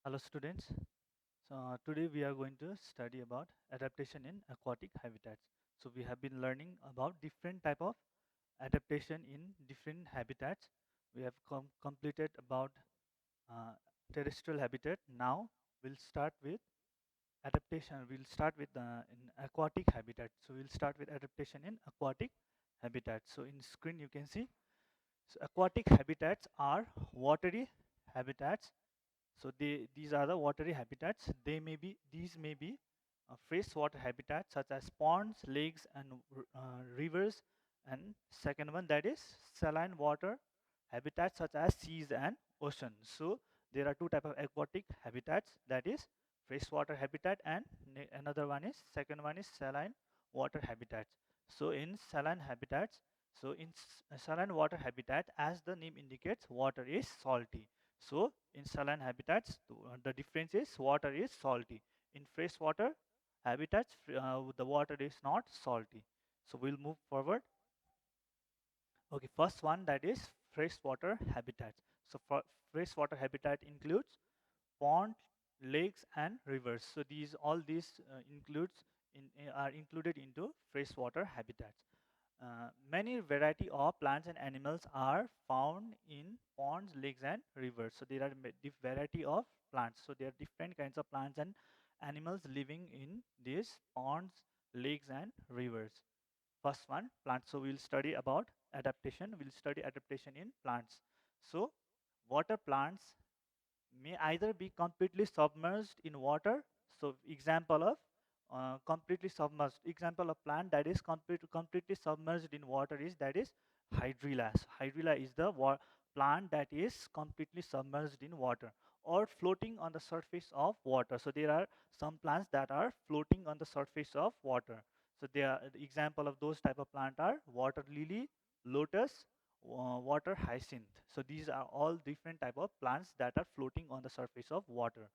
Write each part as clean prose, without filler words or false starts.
Hello students. Today we are going to study about adaptation in aquatic habitats. So we have been learning about different type of adaptation in different habitats. We have completed about uh, terrestrial habitat. Now we'll start with adaptation. We'll start with in aquatic habitat. So we'll start with adaptation in aquatic habitat. So in screen you can see, so aquatic habitats are watery habitats. So these are the watery habitats. These may be freshwater habitats such as ponds, lakes, and rivers. And second one, that is saline water habitats such as seas and oceans. So there are two type of aquatic habitats, that is freshwater habitat, and another one is second one is saline water habitats. So in saline habitats, so in saline water habitat, as the name indicates, water is salty. So in saline habitats, the difference is water is salty. In freshwater habitats, the water is not salty. So we'll move forward. Okay, first one, that is freshwater habitats. So for freshwater habitat includes pond, lakes, and rivers. So these includes are included into freshwater habitats. Many variety of plants and animals are found in ponds, lakes, and rivers. So there are variety of plants. So there are different kinds of plants and animals living in these ponds, lakes, and rivers. First one, plants. So we'll study about adaptation. We'll study adaptation in plants. So water plants may either be completely submerged in water. So example of completely submerged, example of plant that is completely submerged in water is, that is hydrilla. So hydrilla is the plant that is completely submerged in water or floating on the surface of water. So there are some plants that are floating on the surface of water. So they are the example of those type of plant are water lily, lotus, water hyacinth. So these are all different type of plants that are floating on the surface of water.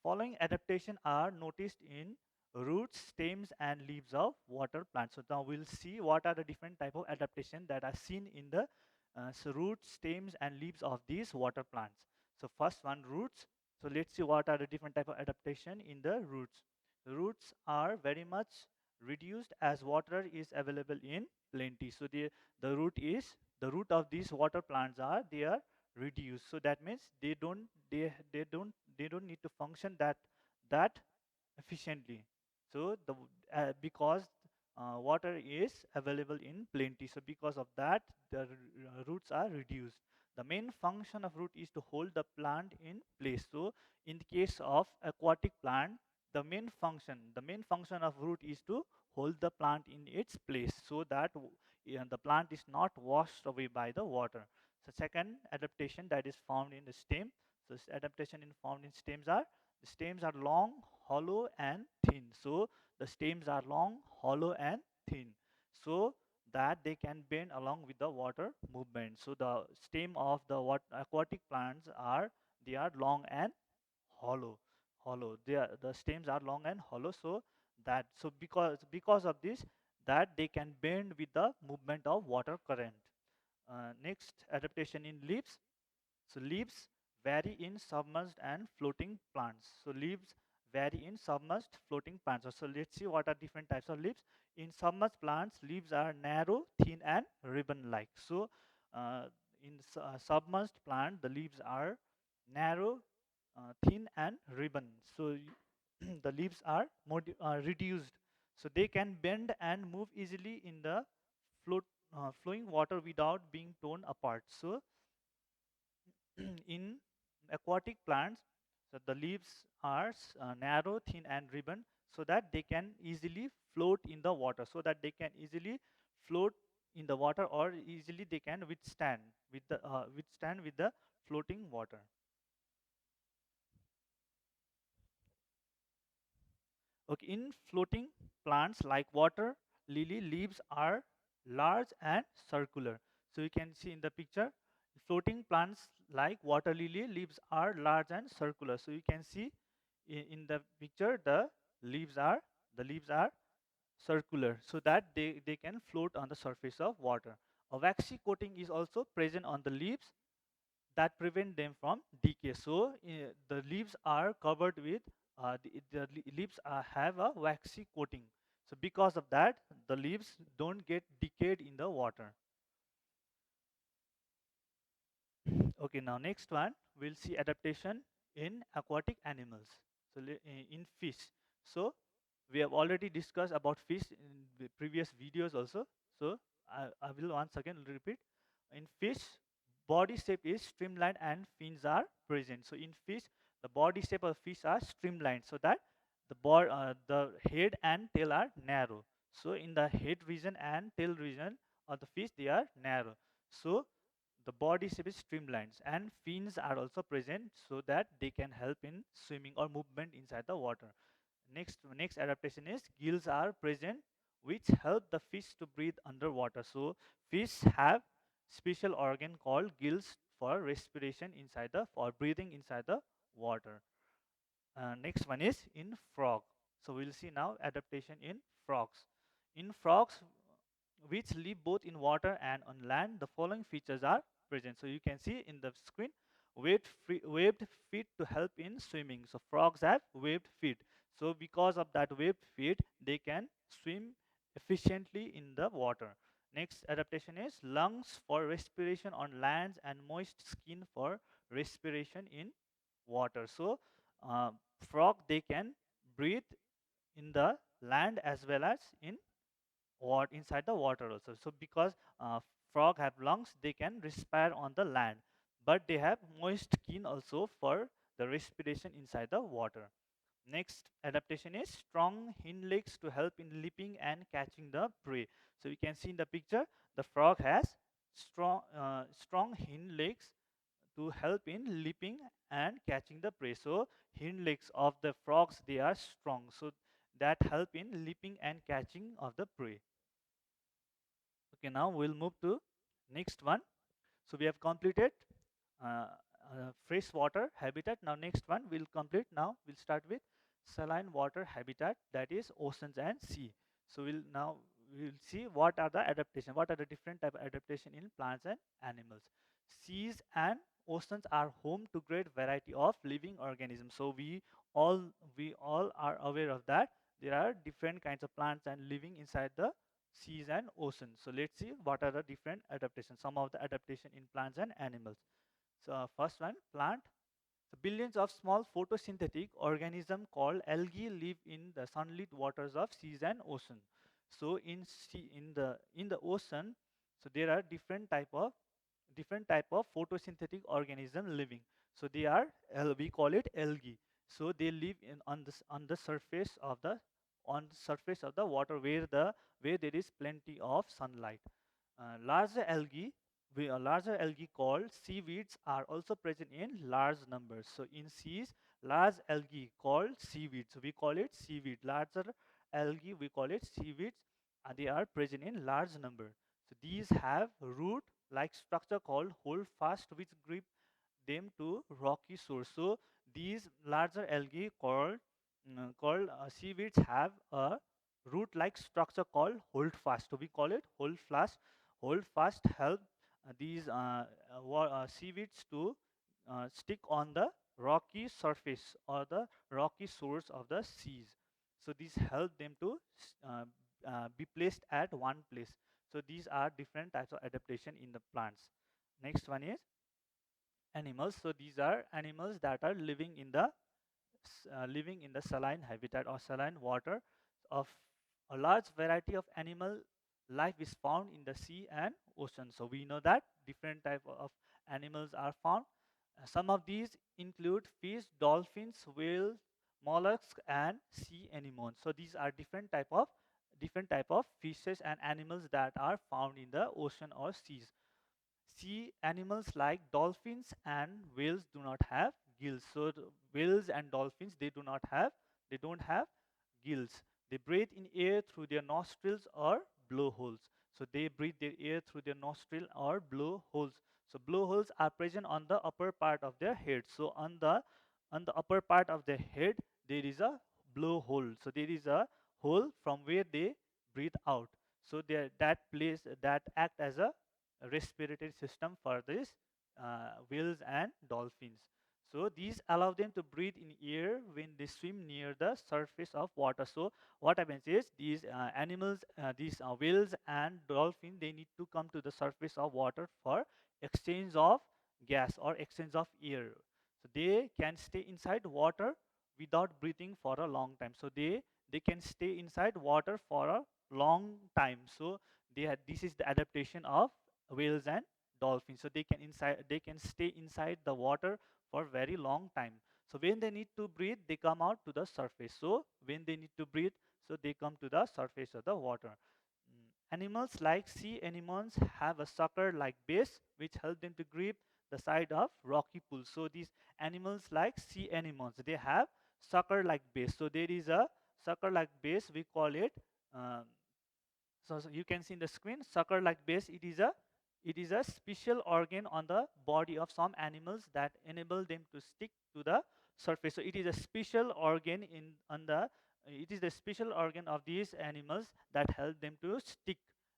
Following adaptation are noticed in roots, stems, and leaves of water plants. So now we'll see what are the different type of adaptation that are seen in the roots, stems, and leaves of these water plants. So first one, roots. So let's see what are the different type of adaptation in the roots. Roots are very much reduced as water is available in plenty. So the root of these water plants are, they are reduced. So that means they don't need to function that efficiently. So because water is available in plenty, so because of that the roots are reduced. The main function of root is to hold the plant in place. So in the case of aquatic plant, the main function of root is to hold the plant in its place, so that the plant is not washed away by the water. So second adaptation that is found in the stem. So adaptation found in stems are, the stems are long, hollow, and thin. So the stems are long, hollow, and thin, so that they can bend along with the water movement. So the stem of the aquatic plants are, they are long and hollow. The stems are long and hollow, so because of this, that they can bend with the movement of water current. Next, adaptation in leaves. So leaves vary in submerged and floating plants. So leaves vary in submerged floating plants. So let's see what are different types of leaves. In submerged plants, leaves are narrow, thin, and ribbon-like. So uh, in submerged plant, the leaves are narrow, thin, and ribbon. So the leaves are reduced. So they can bend and move easily in the flowing water without being torn apart. So in aquatic plants, so the leaves are narrow, thin, and ribbon, so that they can easily float in the water, float in the water, or easily they can withstand with the floating water. Okay, in floating plants like water lily, leaves are large and circular. So you can see in the picture, floating plants like water lily, leaves are large and circular. So you can see in the picture, the leaves are circular, so that they can float on the surface of water. A waxy coating is also present on the leaves that prevent them from decay. So the leaves are covered with leaves have a waxy coating. So because of that, the leaves don't get decayed in the water. Okay, now next one, we'll see adaptation in aquatic animals. So in fish. So we have already discussed about fish in the previous videos also. So I will once again repeat. In fish, body shape is streamlined and fins are present. So in fish, the body shape of fish are streamlined so that the head and tail are narrow. So in the head region and tail region of the fish, they are narrow. So the body shape is streamlined and fins are also present so that they can help in swimming or movement inside the water. Next adaptation is gills are present which help the fish to breathe underwater. So fish have special organ called gills for respiration inside the for breathing inside the water. Next one is in frog. So we'll see now adaptation in frogs. In frogs, which live both in water and on land, the following features are present. So you can see in the screen, webbed feet to help in swimming. So frogs have webbed feet. So because of that webbed feet, they can swim efficiently in the water. Next adaptation is lungs for respiration on lands and moist skin for respiration in water. So uh, frog, they can breathe in the land as well as in what inside the water also. So because frog have lungs, they can respire on the land, but they have moist skin also for the respiration inside the water. Next adaptation is strong hind legs to help in leaping and catching the prey. So you can see in the picture, the frog has strong hind legs to help in leaping and catching the prey. So hind legs of the frogs, they are strong, so that help in leaping and catching of the prey. Okay, now we'll move to next one. So we have completed freshwater habitat. Now next one we'll complete. Now we'll start with saline water habitat, that is oceans and sea. So we'll see what are the adaptation, what are the different type of adaptation in plants and animals. Seas and oceans are home to great variety of living organisms. So all we all are aware of that. There are different kinds of plants and living inside the seas and oceans. So let's see what are the different adaptations, some of the adaptation in plants and animals. So first one, plant. So billions of small photosynthetic organisms called algae live in the sunlit waters of seas and ocean. So in the ocean, so there are different type of photosynthetic organism living. So they are we call it algae. So they live in on the surface of the water where there is plenty of sunlight. Larger algae, larger algae called seaweeds are also present in large numbers. So in seas, large algae called seaweeds. So we call it seaweed. Larger algae, we call it seaweeds, and they are present in large number. So these have root-like structure called holdfast, which grip them to rocky source. So these larger algae called seaweeds have a root-like structure called holdfast. So we call it holdfast. Holdfast help these seaweeds to stick on the rocky surface or the rocky source of the seas. So these help them to be placed at one place. So these are different types of adaptation in the plants. Next one is animals. So these are animals that are living in the saline habitat or saline water. Of a large variety of animal life is found in the sea and ocean. So we know that different type of animals are found. Some of these include fish, dolphins, whales, mollusks, and sea anemones. So these are different type of fishes and animals that are found in the ocean or seas. Sea animals like dolphins and whales do not have gills. So whales and dolphins, they don't have gills. They breathe in air through their nostrils or blowholes. So they breathe their air through their nostril or blowholes. So blowholes are present on the upper part of their head. So on the upper part of the head there is a blowhole. So there is a hole from where they breathe out. So that act as a respiratory system for this whales and dolphins. So these allow them to breathe in air when they swim near the surface of water. So what happens is these animals, these whales and dolphins, they need to come to the surface of water for exchange of gas or exchange of air. So they can stay inside water without breathing for a long time. So they can stay inside water for a long time. So this is the adaptation of whales and dolphins. So they can stay inside the water for very long time. So when they need to breathe, they come out to the surface. So when they need to breathe, so they come to the surface of the water. Animals like sea anemones have a sucker-like base which help them to grip the side of rocky pools. So these animals like sea anemones, they have sucker-like base. So there is a sucker-like base. We call it. So you can see in the screen, sucker-like base. It is a special organ on the body of some animals that enable them to stick to the surface. So it is a special organ in on the. It is the special organ of these animals that help them to stick,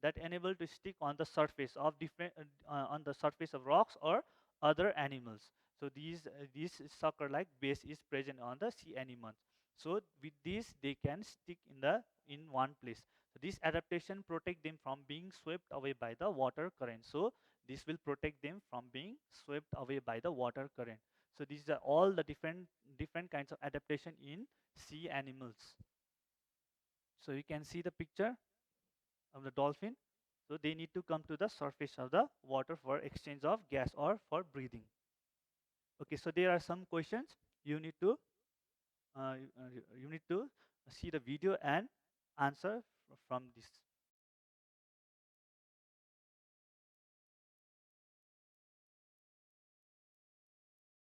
that enable to stick on the surface of different on the surface of rocks or other animals. So this sucker-like base is present on the sea anemones. So with this, they can stick in one place. So this adaptation protect them from being swept away by the water current. So this will protect them from being swept away by the water current. So these are all the different kinds of adaptation in sea animals. So you can see the picture of the dolphin. So they need to come to the surface of the water for exchange of gas or for breathing. Okay, so there are some questions you need to you need to see the video and answer from this.